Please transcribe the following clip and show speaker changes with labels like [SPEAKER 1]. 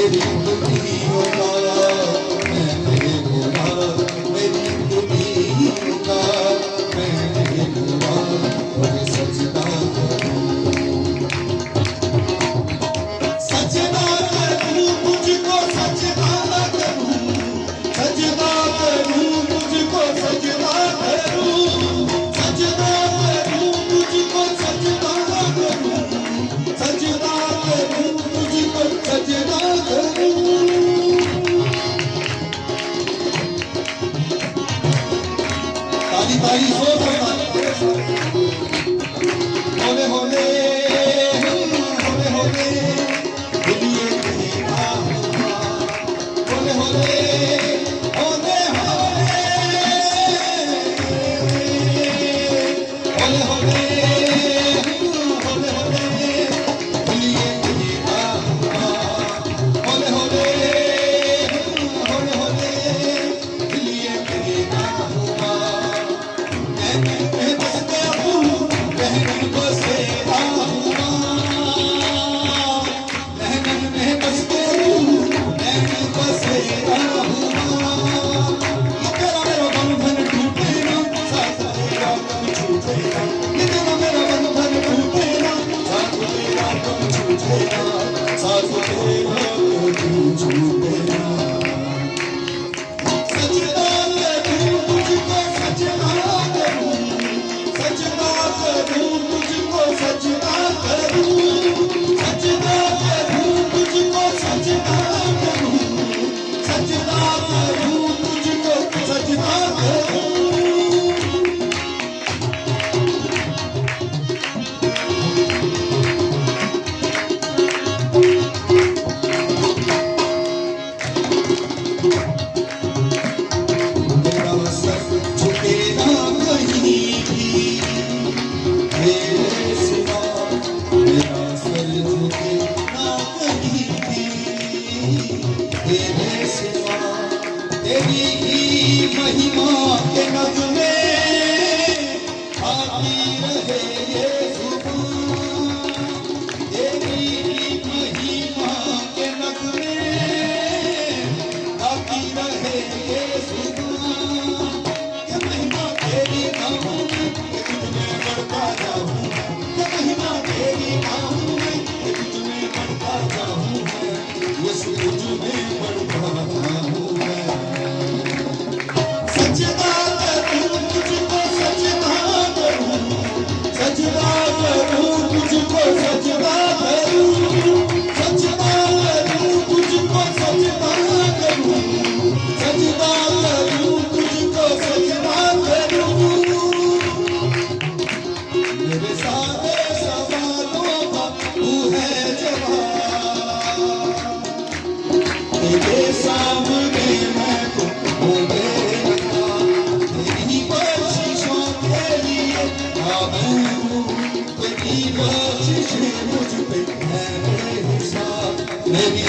[SPEAKER 1] मेरी दुनिया मैं तेरे गुना, मेरी दुनिया मैं तेरे गुना और सजदा सजदा करूं मुझको सजदा करूं, सजदा करूं मुझको सजदा करूं, सजदा करूं मुझको सजदा करूं, सजदा करूं मुझको सजदा करूं। ताली ताली जोर से होले होले होले होले दिलिए कहना होले होले होले होले होले होले होले होले दिलिए कहना होले होले होले होले दिलिए कहना मैं बस गया हूँ रहने बसे आऊँगा, रहने में बस गया हूँ रहने बसे आऊँगा। ये तेरा मेरा बंधन टूटे ना, साथ तेरा कब छूटेगा, ये तेरा मेरा बंधन टूटे ना, साथ तेरा कब छूटेगा, साथ तेरा कब छूटेगा। सजदा करूं मुझको सजदा करूं, सजदा करूं मुझको सजदा करूं, सजदा करूं मुझको सजदा करूं, सजदा करूं मुझको सजदा करूं। मेरा सर झुके ना कहीं भी तेरे सिवा, मेरा सर झुके ना कहीं भी तेरे सिवा। तेरी ही महिमा के नगमे आती रहे ये जुबान, तेरी ही महिमा के नगमे आती रहे ये जुबान। ये महिमा तेरी नामों में ये तुझमें बढ़ता जाऊं, ये महिमा तेरी नामों में ये तुझमें बढ़ता जाऊं मैं, ये तुझमें बढ़ता जाऊं मैं। सजदा करूं मुझको सजदा करूं, सजदा करूं मुझको सजदा करूं, सजदा करूं मुझको सजदा करूं, सजदा करूं मुझको सजदा करूं। मेरे सारे सवालों का तू है जवाब, तेरे सामने मैं तो बोले रखा, तेरी बख्शिशों के लिए आमूं हूँ, तेरी बख्शिशें मुझ पे है बेहिसाब। मेरी